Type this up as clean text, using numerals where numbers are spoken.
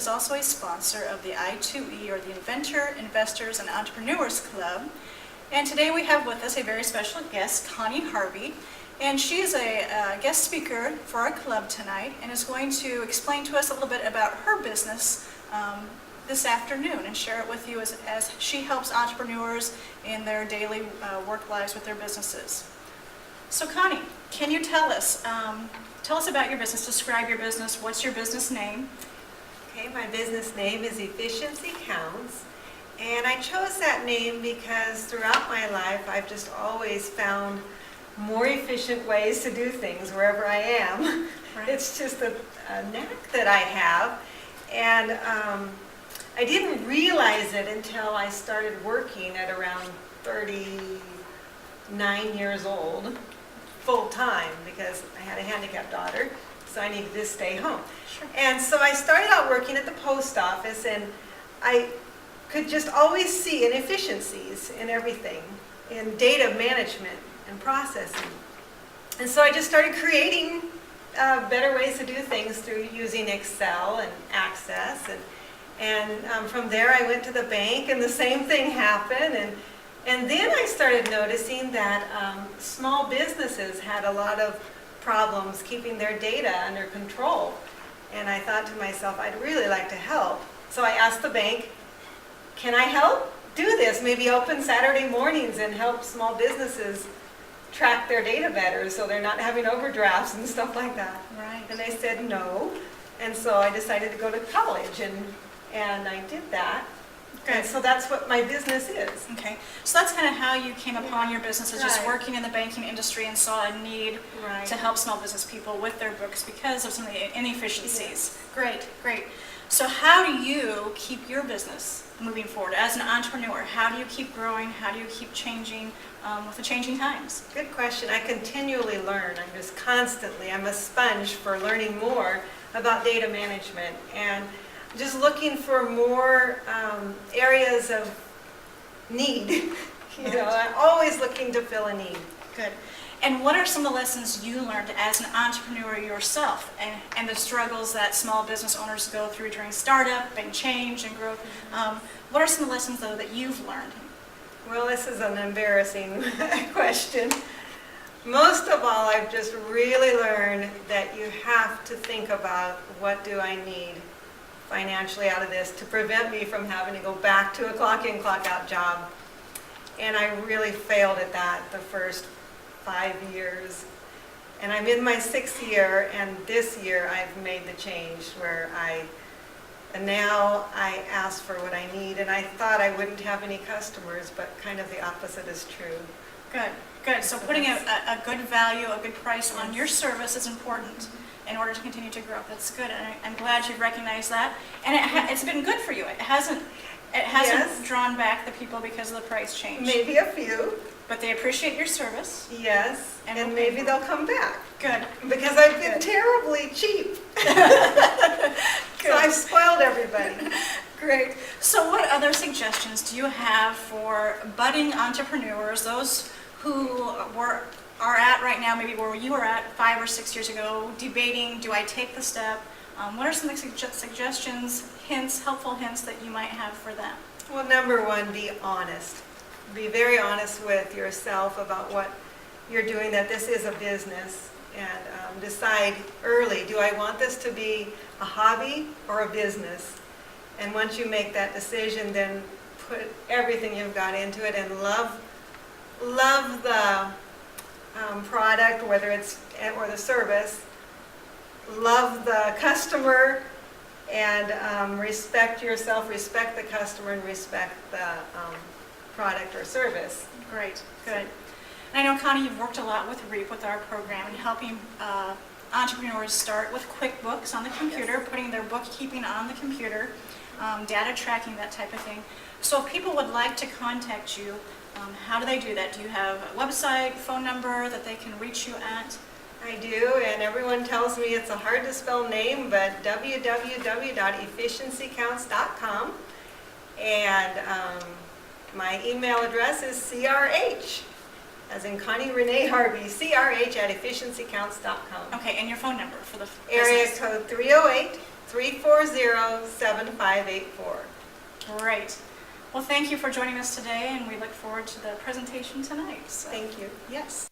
is also a sponsor of the I2E, or the Inventor, Investors, and Entrepreneurs Club. And today we have with us a very special guest, Connie Harvey. And she is a guest speaker for our club tonight and is going to explain to us a little bit about her business this afternoon and share it with you as she helps entrepreneurs in their daily work lives with their businesses. So Connie, can you tell us about your business, describe your business, what's your business name? Okay, my business name is Efficiency Counts, and I chose that name because throughout my life I've just always found more efficient ways to do things wherever I am. Right. It's just a knack that I have, and I didn't realize it until I started working at around 39 years old, full time, because I had a handicapped daughter, so I needed to stay home. Sure. And so I started out working at the post office, and I could just always see inefficiencies in everything, in data management and processing. And so I just started creating better ways to do things through using Excel and Access. And from there I went to the bank, and the same thing happened. And then I started noticing that small businesses had a lot of problems keeping their data under control. And I thought to myself, I'd really like to help. So I asked the bank, can I help do this? Maybe open Saturday mornings and help small businesses track their data better so they're not having overdrafts and stuff like that. Right. And they said no. And so I decided to go to college, and I did that. Good. And so that's what my business is. Okay, so that's kind of how you came upon your business, is just Right. working in the banking industry and saw a need Right. to help small business people with their books because of some of the inefficiencies. Great, great. So how do you keep your business moving forward as an entrepreneur? How do you keep growing? How do you keep changing with the changing times? Good question. I continually learn. I'm a sponge for learning more about data management, and just looking for more areas of need. I'm always looking to fill a need. Good. And what are some of the lessons you learned as an entrepreneur yourself, and the struggles that small business owners go through during startup and change and growth? What are some of the lessons, though, that you've learned? Well, this is an embarrassing question. Most of all, I've just really learned that you have to think about, what do I need financially out of this to prevent me from having to go back to a clock-in, clock-out job. And I really failed at that the first 5 years. And I'm in my 6th year, and this year I've made the change where now I ask for what I need. And I thought I wouldn't have any customers, but kind of the opposite is true. Good, good. So putting a good value, a good price on your service is important in order to continue to grow. That's good, and I'm glad you've recognized that. And it's been good for you. It hasn't Yes. drawn back the people because of the price change. Maybe a few. But they appreciate your service. Yes, And and we'll pay maybe for they'll come back. Good. Because I've been terribly cheap. So I've spoiled everybody. Great. So what other suggestions do you have for budding entrepreneurs, those who are at right now, maybe where you were at 5 or 6 years ago, debating, do I take the step? What are some suggestions, hints, helpful hints that you might have for them? Well, number one, be honest. Be very honest with yourself about what you're doing, that this is a business, and decide early, do I want this to be a hobby or a business? And once you make that decision, then put everything you've got into it, and love the product, whether it's or the service. Love the customer, and respect yourself, respect the customer, and respect the product or service. Great, good. And I know, Connie, you've worked a lot with REAP, with our program, and helping entrepreneurs start with QuickBooks on the computer, Yes. putting their bookkeeping on the computer, data tracking, that type of thing. So if people would like to contact you, how do they do that? Do you have a website, phone number that they can reach you at? I do, and everyone tells me it's a hard to spell name, but www.efficiencycounts.com. And my email address is CRH, as in Connie Renee Harvey, CRH@efficiencycounts.com. Okay, and your phone number for the Area business. code 308 340-7584. Great. Well, thank you for joining us today, and we look forward to the presentation tonight. So, Thank you. yes.